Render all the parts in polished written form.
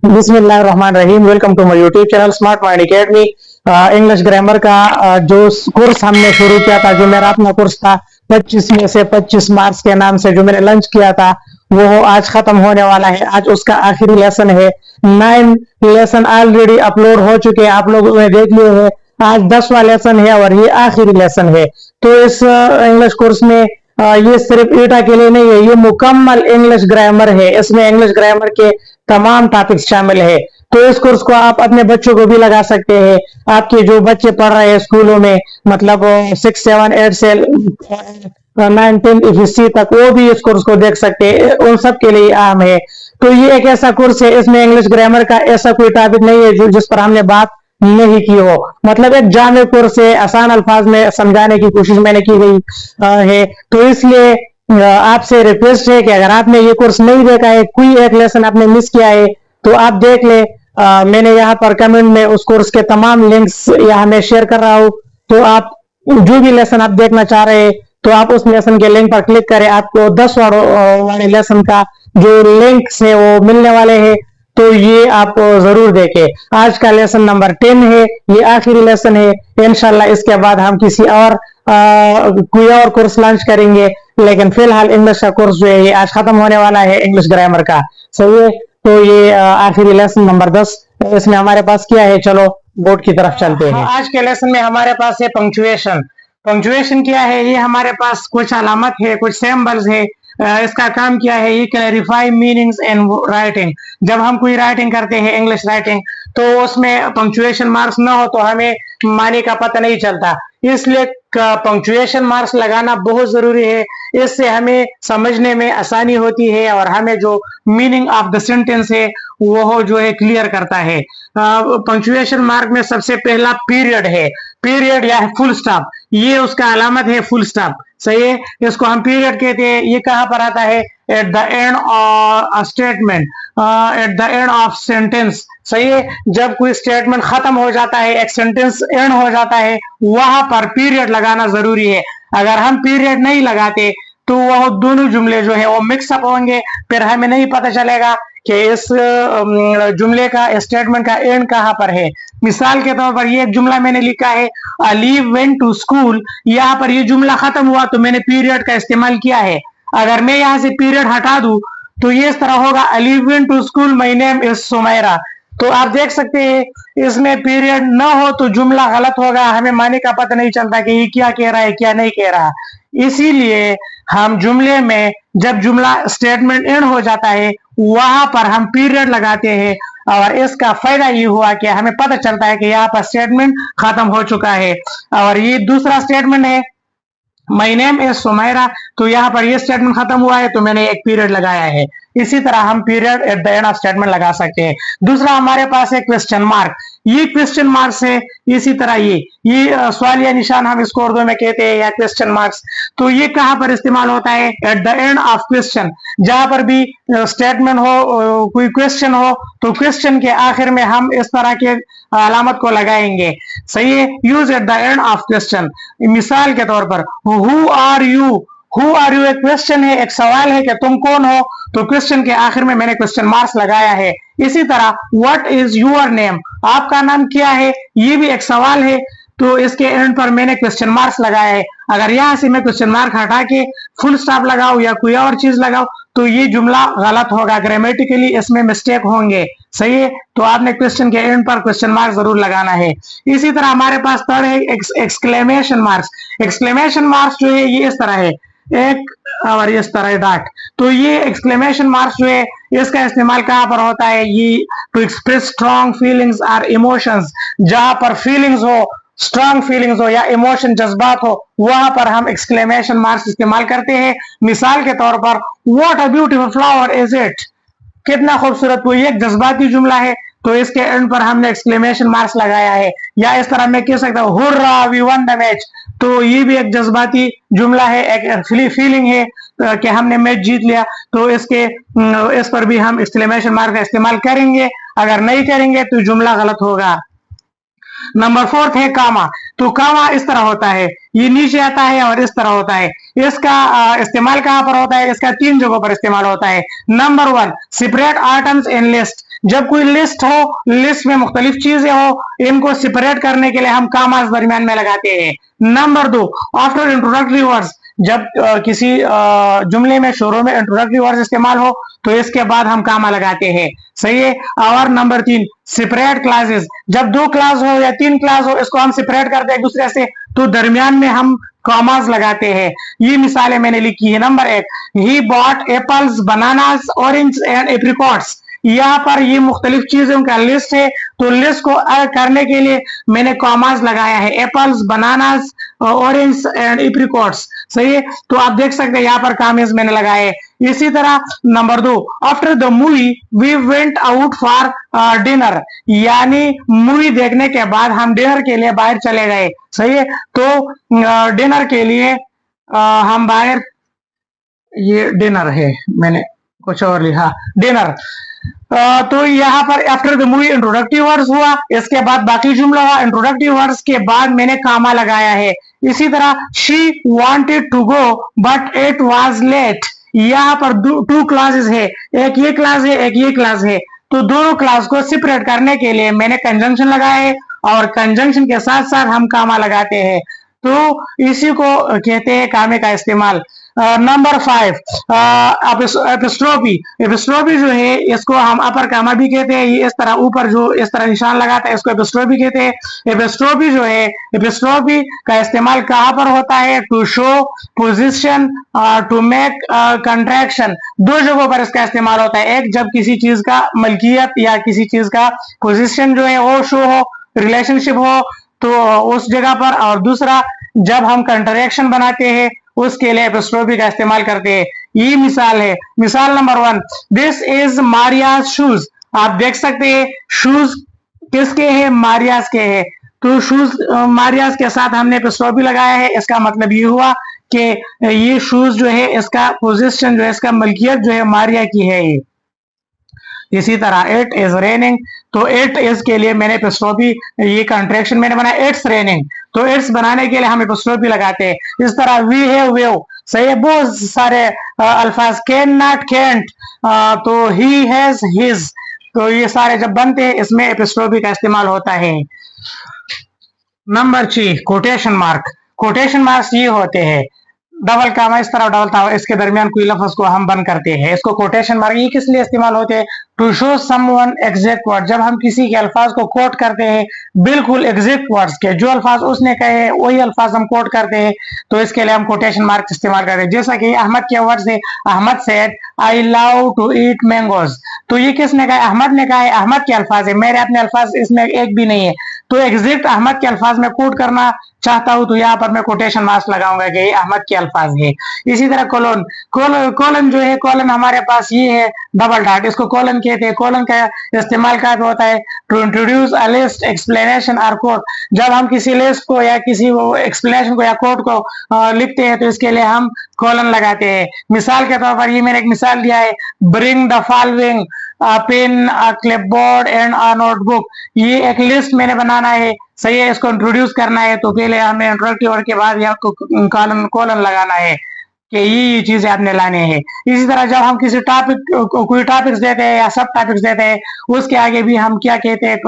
बिस्मिल्लाहिर्रहमानिर्रहीम। Welcome to my YouTube channel smart mind academy. English grammar का जो course हमने शुरू किया था, जो मेरा अपना कोर्स था 25 में से 25 मार्क्स के नाम से जो मैंने लॉन्च किया था, वो आज खत्म होने वाला है। आज उसका आखिरी लेसन है। 9 लेसन ऑलरेडी अपलोड हो चुके हैं, आप लोगों ने देख लिए हैं। आज 10वां लेसन है और ये आखिरी लेसन है। तो इस इंग्लिश कोर्स में ये सिर्फ ईटा के लिए नहीं है, ये मुकम्मल इंग्लिश ग्रामर है। इसमें इंग्लिश ग्रामर के तमाम टॉपिक्स शामिल है। तो इस कोर्स को आप अपने बच्चों को भी लगा सकते हैं। आपके जो बच्चे पढ़ रहे हैं स्कूलों में, मतलब 6, 7, 8 से 9, 10 FSC तक, वो भी इस कोर्स को देख सकते हैं। उन सब के लिए आम है। तो ये एक ऐसा कोर्स है, इसमें इंग्लिश ग्रामर का ऐसा कोई टॉपिक नहीं है जो जिस पर हमने बात नहीं की हो। मतलब एक जामे कोर्स है, आसान अल्फाज में समझाने की कोशिश मैंने की गई है। तो इसलिए आपसे रिक्वेस्ट है कि अगर आपने ये कोर्स नहीं देखा है, कोई एक लेसन आपने मिस किया है, तो आप देख ले। मैंने यहाँ पर कमेंट में उस कोर्स के तमाम लिंक्स यहाँ मैं शेयर कर रहा हूँ। तो आप जो भी लेसन आप देखना चाह रहे हैं, तो आप उस लेसन के लिंक पर क्लिक करें। आपको 10 वाले लेसन का जो लिंक्स है वो मिलने वाले हैं। तो ये आप जरूर देखें। आज का लेसन नंबर 10 है, ये आखिरी लेसन है। इंशाल्लाह इसके बाद हम किसी और कोई और कोर्स लॉन्च करेंगे, लेकिन फिलहाल इंग्लिश का कोर्स जो है ये आज खत्म होने वाला है, इंग्लिश ग्रामर का। सही है। तो ये आखिरी लेसन नंबर 10 इसमें हमारे पास क्या है, चलो बोर्ड की तरफ चलते हैं। आज के लेसन में हमारे पास है पंक्चुएशन। पंक्चुएशन क्या है? ये हमारे पास कुछ अलामत है, कुछ सिंबल्स है। इसका काम क्या है? ये क्लैरिफाई मीनिंग्स एंड राइटिंग। जब हम कोई राइटिंग करते हैं, इंग्लिश राइटिंग, तो उसमें पंक्चुएशन मार्क्स ना हो तो हमें माने का पता नहीं चलता। इसलिए पंक्चुएशन मार्क्स लगाना बहुत जरूरी है। इससे हमें समझने में आसानी होती है और हमें जो मीनिंग ऑफ द सेंटेंस है वो जो है क्लियर करता है। पंक्चुएशन मार्क में सबसे पहला पीरियड है। पीरियड या फुल स्टॉप, ये उसका अलामत है, फुल स्टॉप। सही है। इसको हम पीरियड कहते हैं। ये कहाँ पर आता है? Eight the end of statement, eight the end of sentence. सही है। जब कोई स्टेटमेंट खत्म हो जाता है, एक सेंटेंस एंड हो जाता है, वहां पर पीरियड लगाना जरूरी है। अगर हम पीरियड नहीं लगाते तो वह दोनों जुमले जो है वो मिक्सअप होंगे, फिर हमें नहीं पता चलेगा कि इस जुमले का, स्टेटमेंट का एंड कहाँ पर है। मिसाल के तौर पर ये एक जुमला मैंने लिखा है, अली वेंट टू स्कूल। यहाँ पर ये जुमला खत्म हुआ तो मैंने पीरियड का इस्तेमाल किया है। अगर मैं यहाँ से पीरियड हटा दूं तो ये इस तरह होगा, Ali went to school, my name is Sumaira. तो आप देख सकते हैं इसमें पीरियड ना हो तो जुमला गलत होगा, हमें माने का पता नहीं चलता कि ये क्या कह रहा है, क्या नहीं कह रहा। इसीलिए हम जुमले में जब जुमला स्टेटमेंट एंड हो जाता है वहां पर हम पीरियड लगाते हैं, और इसका फायदा ये हुआ कि हमें पता चलता है कि यहाँ पर स्टेटमेंट खत्म हो चुका है। और ये दूसरा स्टेटमेंट है, माय नेम इज सुमैरा। तो यहाँ पर ये स्टेटमेंट खत्म हुआ है तो मैंने एक पीरियड लगाया है। इसी तरह हम period eight the end of statement लगा सकते हैं। दूसरा हमारे पास है क्वेश्चन मार्क। ये क्वेश्चन मार्क्स है। इसी तरह ये सवालिया निशान हम इसको उर्दू में कहते हैं, या क्वेश्चन मार्क्स। तो ये कहाँ पर इस्तेमाल होता है? Eight the end of question. जहां पर भी स्टेटमेंट हो, कोई क्वेश्चन हो, तो क्वेश्चन के आखिर में हम इस तरह के अलामत को लगाएंगे। सही है। Use at the end of question. मिसाल के तौर पर who are you, who are you एक क्वेश्चन है, एक सवाल है कि तुम कौन हो, तो क्वेश्चन के आखिर में मैंने क्वेश्चन मार्क्स लगाया है। इसी तरह व्हाट इज योर नेम, आपका नाम क्या है, ये भी एक सवाल है, तो इसके एंड पर मैंने क्वेश्चन मार्क्स लगाया है। अगर यहां से मैं क्वेश्चन मार्क हटा के फुल स्टॉप लगाऊं या कोई और चीज लगाऊं तो ये जुमला गलत होगा, ग्रामेटिकली इसमें मिस्टेक होंगे। सही है। तो आपने क्वेश्चन के एंड पर क्वेश्चन मार्क जरूर लगाना है। इसी तरह हमारे पास थर्ड है एक्सक्लेमेशन मार्क्स। एक्सक्लेमेशन मार्क्स जो है ये इस तरह है, एक और इस तरह डॉट। तो ये एक्सक्लेमेशन मार्क्स जो है इसका इस्तेमाल कहाँ पर होता है? ये टू एक्सप्रेस स्ट्रॉन्ग फीलिंग्स और इमोशंस। जहां पर फीलिंग्स हो, स्ट्रॉन्ग फीलिंग्स हो या इमोशन, जज्बात हो, वहां पर हम एक्सक्लेमेशन मार्क्स इस्तेमाल करते हैं। मिसाल के तौर पर what a beautiful flower is it, कितना खूबसूरत। वो एक जज्बाती जुमला है तो इसके एंड पर हमने एक्सक्लेमेशन मार्क्स लगाया है। या इस तरह मैं कह सकता हूँ hurrah we won the match. तो ये भी एक जज्बाती जुमला है, एक फीलिंग है कि हमने मैच जीत लिया। तो इस पर भी हम एक्सक्लेमेशन मार्क का इस्तेमाल करेंगे। अगर नहीं करेंगे तो जुमला गलत होगा। नंबर 4 है कामा। तो कामा इस तरह होता है, ये नीचे आता है और इस तरह होता है। इसका इस्तेमाल कहां पर होता है? इसका 3 जगहों पर इस्तेमाल होता है। Number 1, separate items in list. जब कोई लिस्ट हो, लिस्ट में मुख्तलिफ चीजें हो, इनको सेपरेट करने के लिए हम कामास दरमियान में लगाते हैं। नंबर 2, आफ्टर इंट्रोडक्टरी वर्ड्स, जब किसी जुमले में शुरू में इंट्रोडक्टरी वर्ड्स इस्तेमाल हो तो इसके बाद हम कामा लगाते हैं, सही है। और नंबर 3, सेपरेट क्लासेस, जब 2 क्लास हो या 3 क्लास हो, इसको हम सेपरेट करते हैं एक दूसरे से, तो दरमियान में हम कॉमास लगाते हैं। ये मिसालें मैंने लिखी है। Number 1, he bought apples, bananas, orange and apricots. यहाँ पर ये मुख्तलिफ चीजों का लिस्ट है, तो लिस्ट को करने के लिए मैंने कॉमास लगाया है, apples, bananas, orange and apricots, सही है। तो आप देख सकते हैं यहाँ पर कॉमास मैंने लगाए। इसी तरह number 2, after the movie we went out for dinner, यानी मूवी देखने के बाद हम डिनर के लिए बाहर चले गए, सही है। तो डिनर के लिए हम बाहर, ये डिनर है, मैंने कुछ और लिखा, डिनर। तो यहाँ पर after the movie introductive words हुआ, इसके बाद बाकी जुमला हुआ, इंट्रोडक्टिव वर्ड्स के बाद मैंने कामा लगाया है। इसी तरह she wanted to go but it was late, यहाँ पर 2 क्लासेस है, एक ये क्लास है, एक ये क्लास है, तो दोनों क्लास को सेपरेट करने के लिए मैंने कंजंक्शन लगाया है, और कंजंक्शन के साथ साथ हम कामा लगाते हैं, तो इसी को कहते हैं कामे का इस्तेमाल। Number 5, epistrophy. एपिस्ट्रोफी जो है इसको हम अपर कामा भी कहते हैं, ये इस तरह ऊपर जो इस तरह निशान लगाता है इसको एपिस्ट्रोफी कहते हैं। एपिस्ट्रोफी जो है, एपिस्ट्रोफी का इस्तेमाल कहाँ पर होता है? To show position, to make contraction, 2 जगहों पर इसका इस्तेमाल होता है। एक, जब किसी चीज का मलकियत या किसी चीज का पोजिशन जो है वो शो हो, रिलेशनशिप हो, तो उस जगह पर, और दूसरा जब हम कंट्रैक्शन बनाते हैं उसके लिए एपिस्ट्रोफी का इस्तेमाल करते हैं। ये मिसाल है। मिसाल number 1, this is Maria's shoes. आप देख सकते हैं शूज किसके हैं? मारियाज के हैं। तो शूज मारियाज के साथ हमने एपिस्ट्रोफी लगाया है, इसका मतलब ये हुआ कि ये शूज जो है इसका पोजीशन जो है, इसका मलकियत जो है मारिया की है ये। इसी तरह इट इज रेनिंग, तो इट इज के लिए मैंने एपिस्ट्रोफी, ये कंट्रैक्शन मैंने बनाया, इट्स रेनिंग, तो इट्स बनाने के लिए हम एपिस्ट्रोफी लगाते हैं। इस तरह वी हैव वेव, सही है। बहुत सारे अल्फाज, कैन नॉट, कैंट, तो ही हैज हिज, तो ये सारे जब बनते हैं इसमें एपिस्ट्रोफी का इस्तेमाल होता है। Number 6, quotation mark. Quotation marks ये होते हैं, डबल कामा इस तरह डबल था, इसके दरमियान कोई लफ्ज को हम बंद करते हैं, इसको कोटेशन मार्क। ये किस लिए इस्तेमाल होते हैं? To show someone exact word, जब हम किसी के अल्फाज को कोट करते हैं, बिल्कुल एग्जैक्ट वर्ड्स के, जो अल्फाज उसने कहे वही अल्फाज हम कोट करते हैं, तो इसके लिए हम कोटेशन मार्क इस्तेमाल करते हैं। जैसा कि अहमद के वर्ड से, Ahmad said I love to eat mangoes, तो ये किसने कहा? अहमद ने कहा है, अहमद के अल्फाज है, मेरे अपने अल्फाज इसमें एक भी नहीं है, तो एग्जैक्ट अहमद के अल्फाज में कोट करना चाहता हूं तो यहाँ पर मैं कोटेशन मार्क्स लगाऊंगा कि ये अहमद के अल्फाज है। इसी तरह कोलन, कोलन जो है, कोलन हमारे पास ये है डबल डॉट, इसको कोलन कहते हैं। कोलन का इस्तेमाल कहाँ पे होता है? To introduce a list, explanation और कोट, जब हम किसी लिस्ट को या किसी एक्सप्लेनेशन को या कोट को लिखते हैं तो इसके लिए हम कोलन लगाते हैं। मिसाल के तौर पर ये मैंने एक मिसाल दिया है, bring the following, pen, clipboard and a notebook, ये एक लिस्ट मैंने बनाना है, सही है, इसको इंट्रोड्यूस करना है, तो पहले हमें इंट्रोडक्टिव वर्ड के बाद या कोलन लगाना है कि ये चीजें आपने लाने हैं। इसी तरह जब हम किसी टॉपिक, कोई टॉपिक्स देते हैं या सब टॉपिक्स देते हैं, उसके आगे भी हम क्या कहते हैं?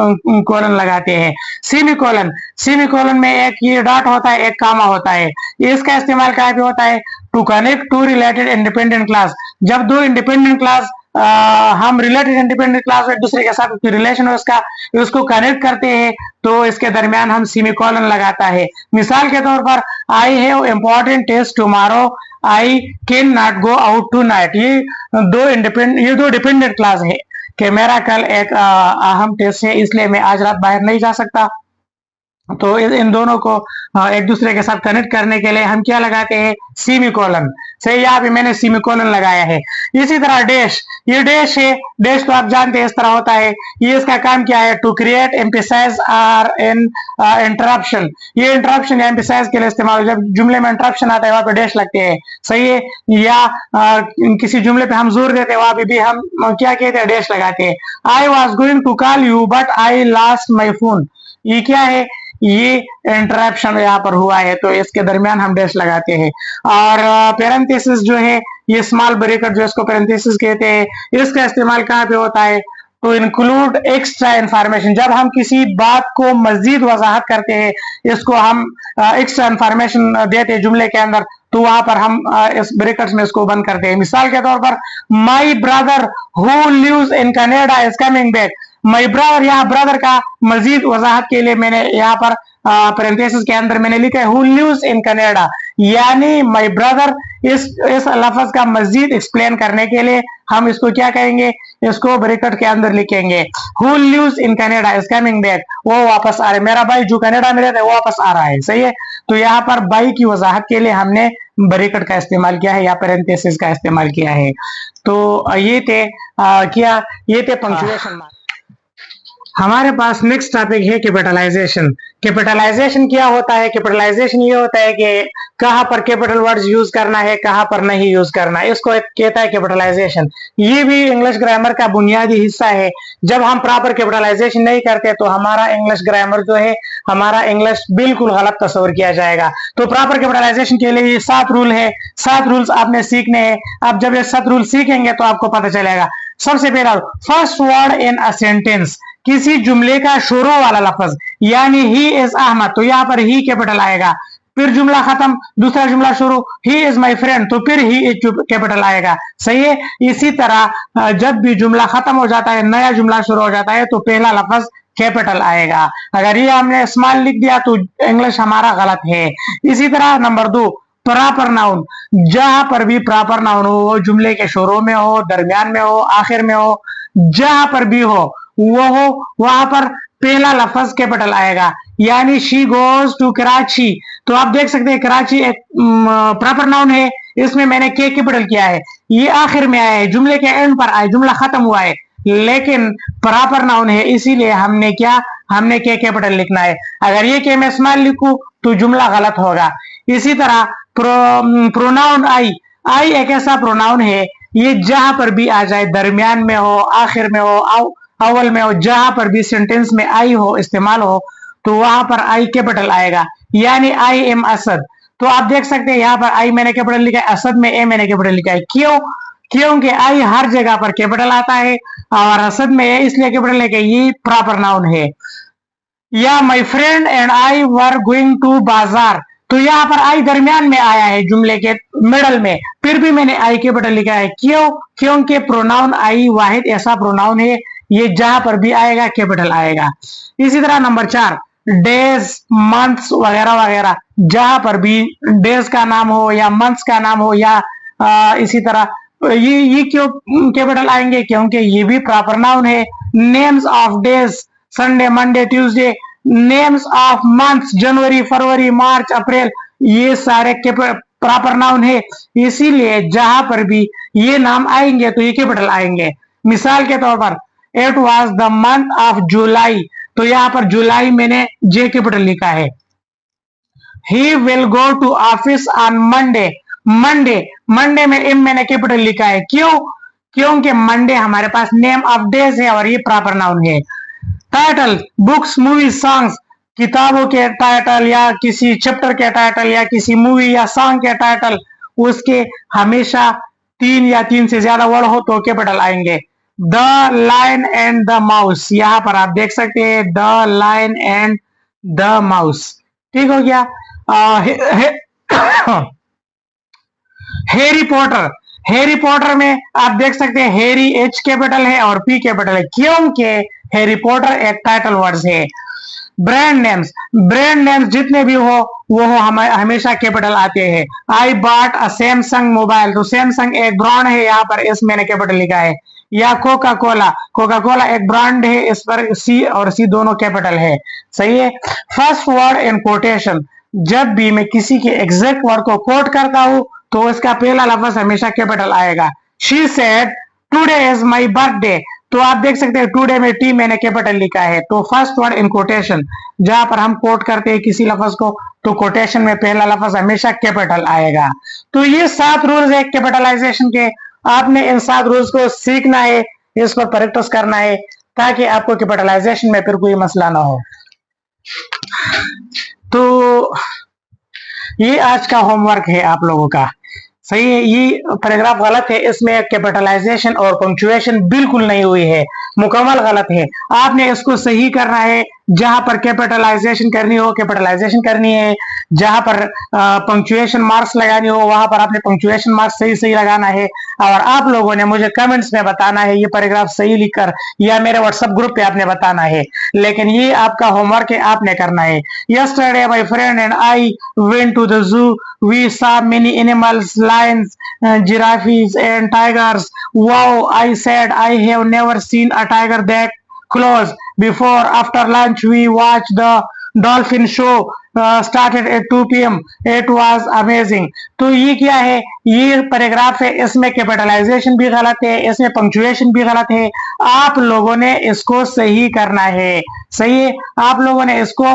कोलन लगाते हैं। सेमी कोलन, सेमी कोलन में एक ये डॉट होता है, एक कामा होता है, इसका इस्तेमाल कहाँ पे होता है? To connect two related independent clause, जब 2 इंडिपेंडेंट क्लास हम रिलेटेड इंडिपेंडेंट क्लास एक दूसरे के साथ रिलेशन है उसका, उसको कनेक्ट करते हैं, तो इसके दरमियान हम सेमीकोलन लगाता है। मिसाल के तौर पर I have important test tomorrow, I can not go out tonight, ये दो डिपेंडेंट क्लास है कि मेरा कल एक अहम टेस्ट है इसलिए मैं आज रात बाहर नहीं जा सकता, तो इन दोनों को एक दूसरे के साथ कनेक्ट करने के लिए हम क्या लगाते हैं? सेमीकोलन। सही, यहाँ पे मैंने सेमीकोलन लगाया है। इसी तरह डैश, ये डैश है, डैश तो आप जानते हैं इस तरह होता है, ये इसका काम क्या है? टू क्रिएट एम्फेसाइज और इन इंटरप्शन, ये इंटरप्शन या एम्फेसाइज के लिए इस्तेमाल, जब जुमले में इंटरप्शन आता है वहां पे डैश लगते हैं, सही है। या किसी जुमले पे हम जोर देते हैं वहां पे भी हम क्या कहते हैं? डैश लगाते हैं। I was going to call you but I lost my phone, ये क्या है? ये इंटरप्शन यहाँ पर हुआ है, तो इसके दरमियान हम डैश लगाते हैं। और पैरेंथेसिस जो है, ये स्मॉल ब्रेकर जो इसको पैरेंथेसिस कहते हैं, इसका इस्तेमाल कहाँ पे होता है? टू इंक्लूड एक्स्ट्रा इंफॉर्मेशन, जब हम किसी बात को मजीद वजाहत करते हैं, इसको हम एक्स्ट्रा इंफॉर्मेशन देते हैं जुमले के अंदर, तो वहां पर हम इस ब्रैकेट्स में इसको बंद करते हैं। मिसाल के तौर पर my brother who lives in Canada is coming back. My brother, यहाँ ब्रदर का मजीद वजाहत के लिए मैंने यहाँ पर पैरेंथेसिस के अंदर मैंने लिखा है हु लिव्स इन कनाडा, यानी माई ब्रदर। इस लफ्ज का मजीद एक्सप्लेन करने के लिए हम इसको क्या कहेंगे, इसको ब्रैकेट के अंदर लिखेंगे who lives in Canada is coming back, वो वापस आ रहा है, मेरा भाई जो कनाडा में रहता है वो वापस आ रहा है, सही है। तो यहाँ पर भाई की वजाहत के लिए हमने ब्रैकेट का इस्तेमाल किया है या पैरेंथेसिस का इस्तेमाल किया है। तो ये थे पंक्चुएशन मार्क। हमारे पास नेक्स्ट टॉपिक है कैपिटलाइजेशन। कैपिटलाइजेशन क्या होता है? कैपिटलाइजेशन ये होता है कि कहां पर कैपिटल वर्ड्स यूज करना है, कहां पर नहीं यूज करना है, इसको कहता है कैपिटलाइजेशन। ये भी इंग्लिश ग्रामर का बुनियादी हिस्सा है। जब हम प्रॉपर कैपिटलाइजेशन नहीं करते तो हमारा इंग्लिश ग्रामर जो है, हमारा इंग्लिश बिल्कुल गलत तस्वर किया जाएगा। तो प्रॉपर कैपिटलाइजेशन के लिए ये 7 रूल है, 7 रूल्स आपने सीखने हैं। आप जब ये 7 रूल सीखेंगे तो आपको पता चलेगा। सबसे पहला, first word in a sentence, किसी जुमले का शुरू वाला लफ्ज, यानी ही इज अहमद, तो यहाँ पर ही कैपिटल आएगा। फिर जुमला खत्म, दूसरा जुमला शुरू, ही इज माई फ्रेंड, तो फिर ही इज कैपिटल आएगा, सही है। इसी तरह जब भी जुमला खत्म हो जाता है, नया जुमला शुरू हो जाता है, तो पहला लफ्ज कैपिटल आएगा। अगर ये हमने स्मॉल लिख दिया तो इंग्लिश हमारा गलत है। इसी तरह नंबर 2, प्रॉपर नाउन, जहां पर भी प्रॉपर नाउन हो, वो जुमले के शुरू में हो, दरमियान में हो, आखिर में हो, जहां पर भी हो वो हो, वहां पर पहला लफ्ज कैपिटल आएगा। यानी शी गोज टू कराची, तो आप देख सकते हैं कराची एक प्रॉपर नाउन है, इसमें मैंने के कैपिटल किया है, ये आखिर में आया है, जुमले के एंड पर आए, जुमला खत्म हुआ है, लेकिन प्रॉपर नाउन है, इसीलिए हमने के कैपिटल लिखना है। अगर ये के मैं स्मॉल लिखूं तो जुमला गलत होगा। इसी तरह प्रोनाउन आई एक ऐसा प्रोनाउन है, ये जहां पर भी आ जाए, दरमियान में हो, आखिर में हो, अव्वल में हो, जहां पर भी सेंटेंस में आई हो, इस्तेमाल हो, तो वहां पर आई कैपिटल आएगा। यानी आई एम असद, तो आप देख सकते हैं यहाँ पर आई मैंने कैपिटल लिखा है, असद में ए मैंने कैपिटल लिखा है। क्यों? क्योंकि आई हर जगह पर कैपिटल आता है और असद में ए इसलिए कैपिटल लेके, ये प्रॉपर नाउन है। या my friend and I were going to bazaar, तो यहाँ पर आई दरमियान में आया है, जुमले के मिडल में, फिर भी मैंने आई कैपिटल लिखा है। क्यों? क्योंकि प्रोनाउन आई वाहिद ऐसा प्रोनाउन है, ये जहां पर भी आएगा कैपिटल आएगा। इसी तरह नंबर 4, डेज, मंथ्स वगैरह वगैरह, जहां पर भी डेज का नाम हो या मंथ्स का नाम हो या इसी तरह ये क्यों कैपिटल आएंगे? क्योंकि ये भी प्रॉपर नाउन है। Names of days, Sunday, Monday, Tuesday, names of months, January, February, March, April, ये सारे प्रॉपर नाउन है, इसीलिए जहां पर भी ये नाम आएंगे तो ये कैपिटल आएंगे। मिसाल के तौर पर it was the month of July, तो यहाँ पर जुलाई मैंने जे कैपिटल लिखा है। He will go to office on Monday, Monday में एम मैंने कैपिटल लिखा है। क्यों? क्योंकि मंडे हमारे पास नेम ऑफ डेज है और ये प्रॉपर नाउन है। टाइटल, बुक्स, मूवीज, सॉन्ग्स, किताबों के टाइटल या किसी चैप्टर के टाइटल या किसी मूवी या सॉन्ग के टाइटल, उसके हमेशा 3 या 3 से ज्यादा वर्ड हो तो कैपिटल आएंगे। The lion and the mouse, यहां पर आप देख सकते हैं the lion and the mouse, ठीक हो गया। हैरी पॉटर में आप देख सकते हैं हैरी एच कैपिटल है और पी कैपिटल है, क्योंकि हैरी पॉटर एक टाइटल वर्ड है। ब्रांड नेम्स जितने भी हो वो हमेशा कैपिटल आते हैं। I bought a Samsung mobile, तो सैमसंग एक ब्रांड है, यहाँ पर एस मैंने कैपिटल लिखा है। या कोका कोला एक ब्रांड है, इस पर सी और सी दोनों कैपिटल है, सही है। फर्स्ट वर्ड इन कोटेशन, जब भी मैं किसी के एग्जैक्ट वर्ड को कोट करता हूं तो इसका पहला लफ्ज हमेशा कैपिटल आएगा। She said today is my birthday, तो आप देख सकते हैं टुडे में टी मैंने कैपिटल लिखा है। तो फर्स्ट वर्ड इन कोटेशन, जहां पर हम कोट करते हैं किसी लफ्ज को तो कोटेशन में पहला लफ्ज हमेशा कैपिटल आएगा। तो ये 7 रूल्स है कैपिटलाइजेशन के, आपने इन 7 रूल्स को सीखना है, इस पर प्रैक्टिस करना है ताकि आपको कैपिटलाइजेशन में फिर कोई मसला ना हो। तो ये आज का होमवर्क है आप लोगों का, सही है। ये पैराग्राफ गलत है, इसमें कैपिटलाइजेशन और पंक्चुएशन बिल्कुल नहीं हुई है। मुकम्मल गलत है। आपने इसको सही करना है। जहां पर कैपिटलाइजेशन करनी हो कैपिटलाइजेशन करनी है, जहां पर पंक्चुएशन मार्क्स लगानी हो वहां पर आपने पंक्चुएशन मार्क्स सही सही लगाना है। और आप लोगों ने मुझे कमेंट्स में बताना है ये पैराग्राफ सही लिखकर, या मेरे व्हाट्सएप ग्रुप पे आपने बताना है। लेकिन ये आपका होमवर्क है, आपने करना है। Yesterday my friend and I went to the zoo, we saw many animals, lions, giraffes and tigers. Wow, I said, I have never seen a tiger that close. Before, after lunch, we watched the dolphin show. Started at 2 p.m. It was amazing. तो ये क्या है, ये paragraph है, इसमें capitalisation भी गलत है, इसमें पंक्चुएशन भी गलत है। आप लोगों ने इसको सही करना है। सही है, आप लोगों ने इसको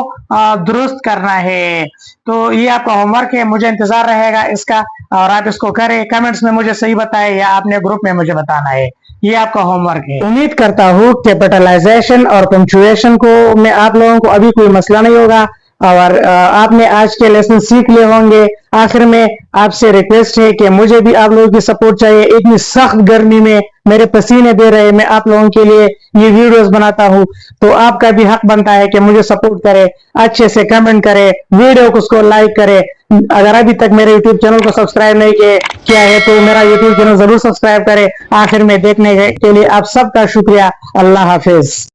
दुरुस्त करना है। तो ये आपका होमवर्क है, मुझे इंतजार रहेगा इसका, और आप इसको करें। कमेंट्स में मुझे सही बताएं या आपने ग्रुप में मुझे बताना है। ये आपका होमवर्क है। उम्मीद करता हूँ कैपिटलाइजेशन और पंक्चुएशन को में आप लोगों को अभी कोई मसला नहीं होगा, और आपने आज के लेसन सीख लिए होंगे। आखिर में आपसे रिक्वेस्ट है कि मुझे भी आप लोगों की सपोर्ट चाहिए। इतनी सख्त गर्मी में मेरे पसीने दे रहे, मैं आप लोगों के लिए ये वीडियोस बनाता हूँ, तो आपका भी हक बनता है कि मुझे सपोर्ट करे, अच्छे से कमेंट करे, वीडियो को उसको लाइक करे। अगर अभी तक मेरे यूट्यूब चैनल को सब्सक्राइब नहीं किया है तो मेरा यूट्यूब चैनल जरूर सब्सक्राइब करें। आखिर में देखने के लिए आप सबका शुक्रिया। अल्लाह हाफिज।